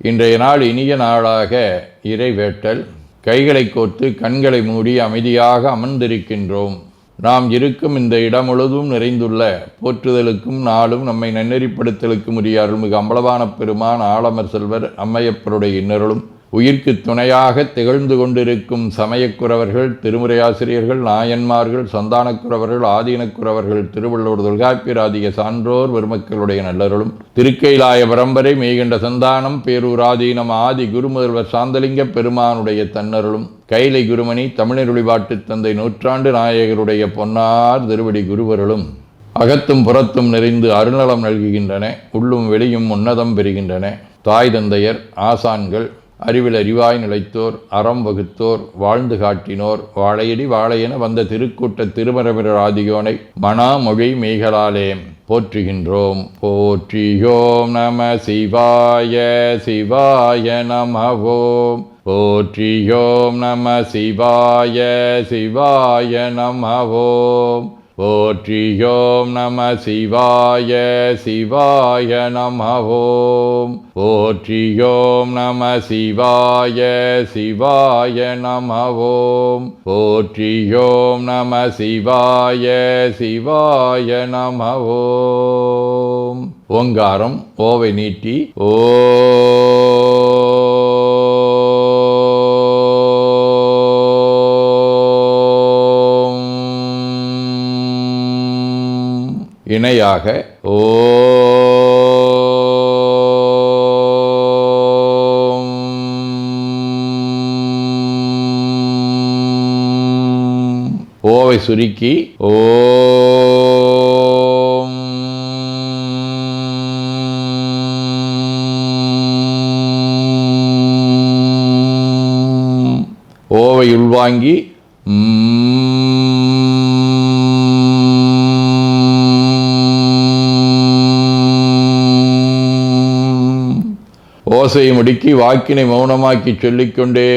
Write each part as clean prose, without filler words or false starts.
இன்றைய நாள் இனிய நாளாக இறைவேட்டல். கைகளை கோர்த்து கண்களை மூடி அமைதியாக அமர்ந்திருக்கின்றோம். நாம் இருக்கும் இந்த இடம் முழுதும் நிறைந்துள்ள போற்றுதலுக்கும் நாளும் நம்மை நன்னெறிப்படுத்தலுக்கும் உரிய அருள்மிகு அம்பலவான பெருமான் ஆலமர் செல்வர் அம்மையப்பருடைய இன்னருளும் உயிர்க்கு துணையாக திகழ்ந்து கொண்டிருக்கும் சமயக்குறவர்கள், திருமுறையாசிரியர்கள், நாயன்மார்கள், சந்தானக்குறவர்கள், ஆதீனக்குறவர்கள், திருவள்ளுவர் தொல்காப்பியராதிய சான்றோர் பெருமக்களுடைய நல்லருளும் திருக்கைலாய பரம்பரை மெய்கண்ட சந்தானம் பேரூராதீனம் ஆதி குருமுதல்வர் சாந்தலிங்க பெருமானுடைய தன்னருளும் கைலை குருமணி தமிழருளிபாட்டு தந்தை நூற்றாண்டு நாயகருடைய பொன்னார் திருவடி குருவருளும் அகத்தும் புறத்தும் நிறைந்து அருநலம் நல்குகின்றன. உள்ளும் வெளியும் உன்னதம் பெறுகின்றன. தாய் தந்தையர், ஆசான்கள், அறிவில் அறிவாய் நிலைத்தோர், அறம் வகுத்தோர், வாழ்ந்து காட்டினோர், வாழையடி வாழையென வந்த திருக்கூட்ட திருமரபிரர் ஆதியோனை மனாமொழி மெய்களாலே போற்றுகின்றோம். போற்றியோம் நம சிவாய சிவாய நமவோம். போற்றியோம் நம சிவாய சிவாய நமவோம். போற்றியோம் நம சிவாய சிவாய நமவோம். போற்றியோம் நம சிவாய சிவாய நமவோம். போற்றியோம் நம சிவாய சிவாய நமவோம். ஓங்காரம் ஓவை நீட்டி ஓ இணையாக ஓம். ஓவை சுருக்கி ஓம். ஓவை உள்வாங்கி ஓசையை முடுக்கி வாக்கினை மௌனமாக்கி சொல்லிக்கொண்டே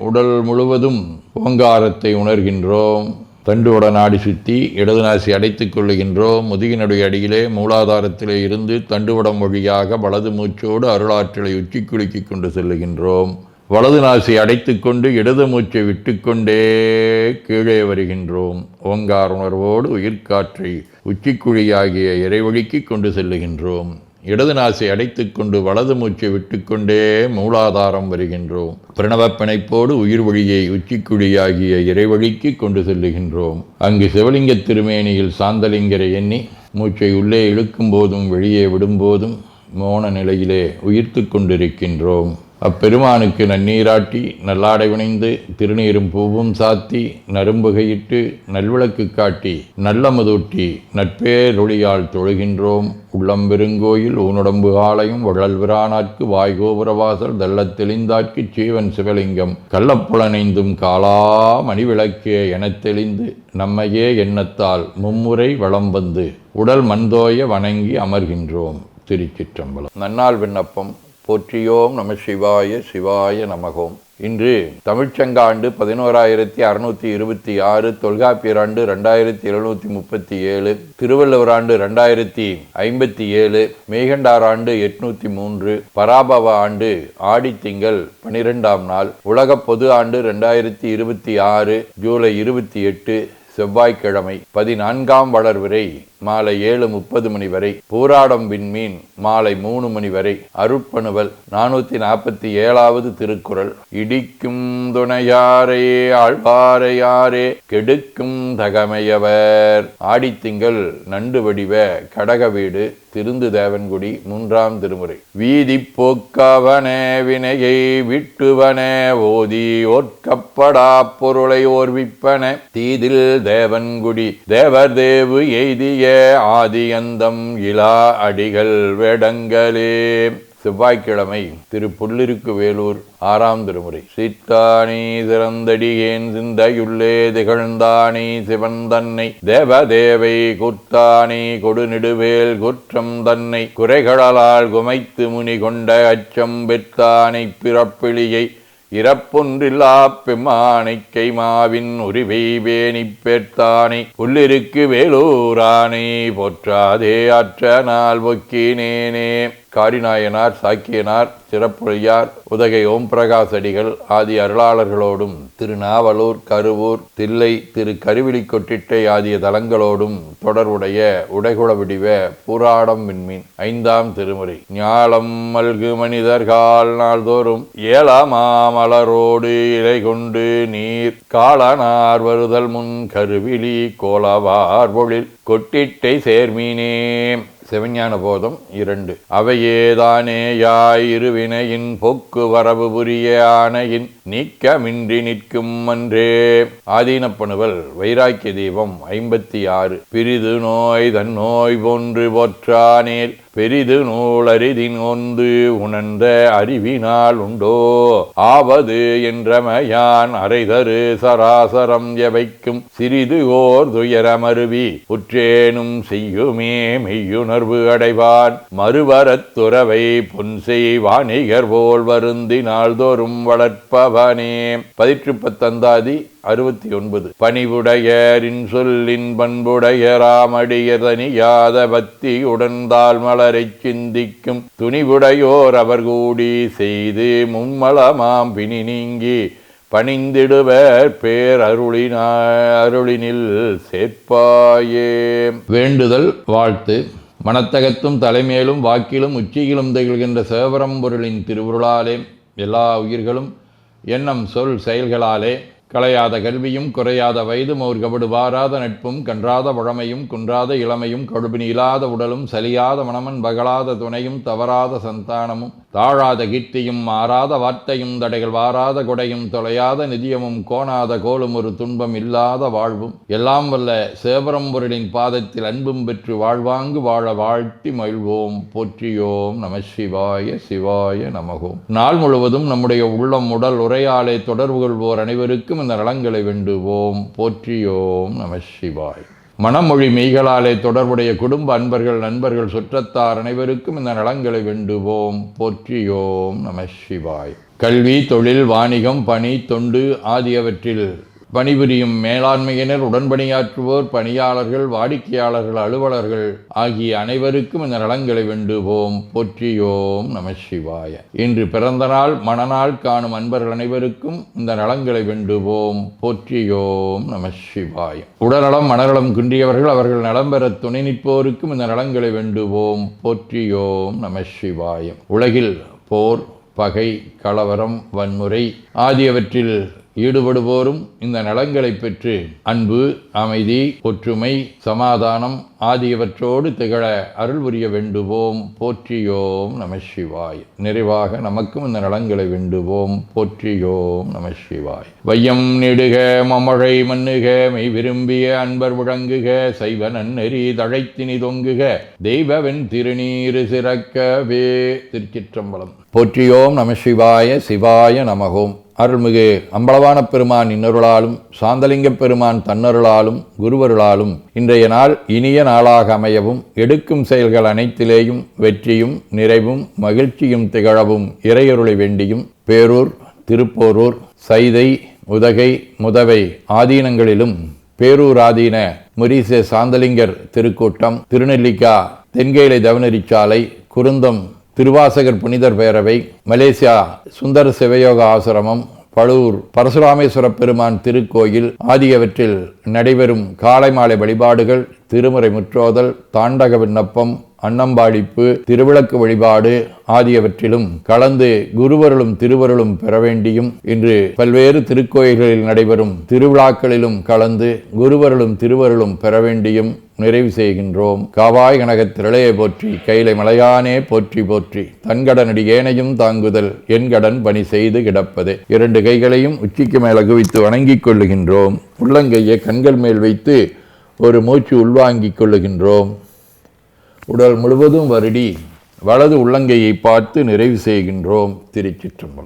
உடல் முழுவதும் ஓங்காரத்தை உணர்கின்றோம். தண்டுவட நாடி சுற்றி இடது நாசி அடைத்துக் கொள்ளுகின்றோம். முதுகினுடைய அடியிலே மூலாதாரத்திலே இருந்து தண்டுவடம் வழியாக வலது மூச்சோடு அருளாற்றலை உச்சி குலுக்கி கொண்டு செல்லுகின்றோம். வலது நாசி அடைத்து கொண்டு இடது மூச்சை விட்டுக்கொண்டே கீழே வருகின்றோம். ஓங்கார உணர்வோடு உயிர்காற்றை உச்சிக்குழியாகிய இறைவழிக்கு கொண்டு செல்லுகின்றோம். இடது நாசை அடைத்து கொண்டு வலது மூச்சை விட்டுக்கொண்டே மூலாதாரம் வருகின்றோம். பிரணவ பிணைப்போடு உயிர் வழியை உச்சிக்குழியாகிய இறைவழிக்கு கொண்டு செல்லுகின்றோம். அங்கு சிவலிங்க திருமேனியில் சாந்தலிங்கரை எண்ணி மூச்சை உள்ளே இழுக்கும் போதும் வெளியே விடும்போதும் மோன நிலையிலே உயிர்த்து கொண்டிருக்கின்றோம். அப்பெருமானுக்கு நன்னீராட்டி நல்லாடை வினைந்து திருநீரும் பூவும் சாத்தி நரும்புகையிட்டு நல்விளக்கு காட்டி நல்லமுதூட்டி நட்பேரொளியால் தொழுகின்றோம். உள்ளம் பெருங்கோயில் ஊனுடம்பு ஆலயம் வள்ளல்விரானார்க்கு வாய்கோபுரவாசல் தெள்ளத் தெளிந்தார்க்கு சீவன் சிவலிங்கம் கள்ளப்புலனைந்தும் காலா மணிவிளக்கே எனத் தெளிந்து நம்மையே எண்ணத்தால் மும்முறை வளம் வந்து உடல் மண்தோய வணங்கி அமர்கின்றோம். திருச்சிற்றம்பலம். நன்னாள் விண்ணப்பம். போற்றியோம் நம சிவாய சிவாய நமகோம். இன்று தமிழ்ச்சங்காண்டு 11,626, தொல்காப்பியர் ஆண்டு 2737, திருவள்ளுவர் ஆண்டு 2057, மெய்கண்டார் ஆண்டு 803, பராபவ ஆண்டு ஆடித்திங்கள் 12ஆம் நாள், உலக பொது ஆண்டு 2026 ஜூலை 28 செவ்வாய்க்கிழமை, 14ஆம் வளர்விரை மாலை 7:30 மணி வரை, பூராடம் விண்மீன் மாலை 3 மணி வரை, அருட்பணுவல் 447வது திருக்குறள். இடிக்கும் துணையாரே ஆழ்வாரையாரே கெடுக்கும் தகமையவர். ஆடித்திங்கள் நண்டு வடிவ கடக வீடு, திருந்து தேவன்குடி, 3ஆம் திருமுறை. வீதி போக்கவன வினையை விட்டுவன ஓதி ஓர்க்கப்படா பொருளை ஓர்விப்பன தீதில் தேவன்குடி தேவர் தேவு எய்திய ஆதியந்தம் இலா அடிகள் வேடங்களே. செவ்வாய்க்கிழமை, திரு புள்ளிருக்கு வேலூர், 6ஆம் திருமுறை. சீத்தானி சிறந்தடியேன் சிந்தையுள்ளே திகழ்ந்தானி சிவன் தன்னை தேவதேவை கூத்தானி கொடுநெடுவேல் குற்றம் தன்னை குறைகளால் குமைத்து முனி கொண்ட அச்சம் பெற்றானை பிறப்பிளியை இறப்பொன்றில்லா பெம்மானை கைமாவின் உரிவை வேணி பெற்றானை புல்லிருக்கு வேலூரானை போற்றாதே அற்ற நாள் ஒக்கினேனே. காரிநாயனார், சாக்கியனார், சிறப்புரையார், உதகை ஓம் பிரகாஷ் அடிகள் ஆதி அருளாளர்களோடும் திருநாவலூர், கருவூர், தில்லை, திரு கருவிலிக்கொட்டிட்டை ஆகிய தலங்களோடும் தொடர்புடைய உடைகுள விடிவ பூராடம் விண்மீன் 5ஆம் திருமுறை. ஞாலம் மல்கு மனிதர்கால் நாள்தோறும் ஏலமாமலரோடு இலை கொண்டு நீர் காலனார் வருதல் முன் கருவிலி கோலவார் பொழில் கொட்டிட்டை சேர்மீனே. சிவஞான போதம் 2. அவையேதானே யாய் இருவினையின் போக்கு வரவு புரிய ஆணையின் நீக்கமின்றி நிற்கும் அன்றே. ஆதீனப்பணுவல் வைராக்கிய தீபம் 56. பிரிது நோய் தன் நோய் போன்று போற்றானேல் பெரிது நூலரிதின் ஒன்று உணர்ந்த அறிவினால் உண்டோ ஆவது என்றமையான் அரைதரு சராசரம் எவைக்கும் சிறிது ஓர் துயரமருவி உற்றேனும் செய்யுமே மெய்யுணர்வு அடைவான் மறுவரத் துறவை பொன்செய் வாணிகர் போல் வருந்தி நாள்தோறும் வளர்ப்பவனே. 18 69. பணிவுடையரின் சொல்லின் பண்புடைய ராமடியதனியாத பக்தி உடன்தால் மலரை சிந்திக்கும் துணிவுடையோர் அவர் கூடி செய்து மும்மலமாம் பிணி நீங்கி பணிந்திடுவர் பேர் அருளினில் சேர்ப்பாயே. வேண்டுதல் வாழ்த்து. மனத்தகத்தும் தலைமேலும் வாக்கிலும் உச்சியிலும் திகழ்கின்ற சிவபரம்பொருளின் திருவுருளாலே எல்லா உயிர்களும் எண்ணம் சொல் செயல்களாலே களையாத கல்வியும் குறையாத வயதும் ஒரு கபடு வாராத நட்பும் கன்றாத பழமையும் குன்றாத இளமையும் கடுபினி இல்லாத உடலும் சலியாத மனமன் பகலாத துணையும் தவறாத சந்தானமும் தாழாத கீர்த்தியும் மாறாத வார்த்தையும் தடைகள் வாராத கொடையும் தொலையாத நிதியமும் கோணாத கோலும் ஒரு துன்பம் இல்லாத வாழ்வும் எல்லாம் வல்ல சிவபரம்பொருளின் பாதத்தில் அன்பும் பெற்று வாழ்வாங்கு வாழ வாழ்த்தி மகிழ்வோம். போற்றியோம் நம சிவாய சிவாய நமகோம். நாள் முழுவதும் நம்முடைய உள்ளம் உடல் உரையாலே தொடர்பு கொள்வோர் அனைவருக்கும் இந்த நலங்களை வேண்டுவோம். போற்றியோம் நம சிவாய். மனமொழி மெய்களாலே தொடர்புடைய குடும்ப அன்பர்கள், நண்பர்கள், சுற்றத்தார் அனைவருக்கும் இந்த நலங்களை வேண்டுவோம். போற்றியோம் நம சிவாய். கல்வி, தொழில், வாணிகம், பணி, தொண்டு ஆகியவற்றில் பணிபுரியும் மேலாண்மையினர், உடன்பணியாற்றுவோர், பணியாளர்கள், வாடிக்கையாளர்கள், அலுவலர்கள் ஆகிய அனைவருக்கும் இந்த நலங்களை வேண்டுவோம். போற்றியோம் நம சிவாய. இன்று பிறந்த நாள், மணநாள் காணும் அன்பர்கள் அனைவருக்கும் இந்த நலங்களை வேண்டுவோம். போற்றியோம் நம சிவாய. உடல்நலம், மனநலம் குன்றியவர்கள் அவர்கள் நலம் பெற துணை நிற்போருக்கும் இந்த நலங்களை வேண்டுவோம். போற்றியோம் நம சிவாய. உலகில் போர், பகை, கலவரம், வன்முறை ஆகியவற்றில் ஈடுபடுவோரும் இந்த நலங்களை பெற்று அன்பு, அமைதி, ஒற்றுமை, சமாதானம் ஆகியவற்றோடு திகழ அருள் புரிய வேண்டுவோம். போற்றியோம் நம சிவாய். நிறைவாக நமக்கும் இந்த நலங்களை வேண்டுவோம். போற்றியோம் நம சிவாய். வையம் நெடுக மமழை மண்ணுக மெய் விரும்பிய அன்பர் முழங்குக சைவ நன்னெறி தழைத்தினி தொங்குக தெய்வவென் திருநீரு சிறக்கவே. திருச்சிற்றம்பலம். போற்றியோம் நம சிவாய சிவாய நமகோம். அருள்மிகு அம்பலவான பெருமான் இன்னருளாலும் சாந்தலிங்க பெருமான் தன்னருளாலும் குருவருளாலும் இன்றைய நாள் இனிய நாளாக அமையவும் எடுக்கும் செயல்கள் அனைத்திலேயும் வெற்றியும் நிறைவும் மகிழ்ச்சியும் திகழவும் இறையருளை வேண்டியும் பேரூர், திருப்போரூர், சைதை, உதகை, முதவை ஆதீனங்களிலும் பேரூர் ஆதீன முரீச சாந்தலிங்கர் திருக்கூட்டம், திருநெல்லிக்கா தென்கேலை தவனரிச்சாலை, குருந்தம் திருவாசகர் புனிதர் பேரவை, மலேசியா சுந்தர சிவயோக ஆசிரமம், பழுவூர் பரசுராமேஸ்வர பெருமான் திருக்கோயில் ஆகியவற்றில் நடைபெறும் காலை மாலை வழிபாடுகள், திருமுறை முற்றோதல், தாண்டக விண்ணப்பம், அன்னம்பாடிப்பு, திருவிளக்கு வழிபாடு ஆகியவற்றிலும் கலந்து குருவருளும் திருவருளும் பெற வேண்டியும் இன்று பல்வேறு திருக்கோயில்களில் நடைபெறும் திருவிழாக்களிலும் கலந்து குருவருளும் திருவருளும் பெற வேண்டியும் நிறைவு செய்கின்றோம். காவாய் கனகத் திரளையை போற்றி கைலை மலையானே போற்றி போற்றி தன்கடனடி ஏனையும் தாங்குதல் என் கடன் பணி செய்து கிடப்பது. 2 கைகளையும் உச்சிக்கு மேல் குவித்து வணங்கிக் கொள்ளுகின்றோம். உள்ளங்கையை கண்கள் மேல் வைத்து ஒரு மூச்சு உள்வாங்கிக் கொள்ளுகின்றோம். உடல் முழுவதும் வருடி வலது உள்ளங்கையை பார்த்து நிறைவு செய்கின்றோம். திருச்சிற்றம்பலம்.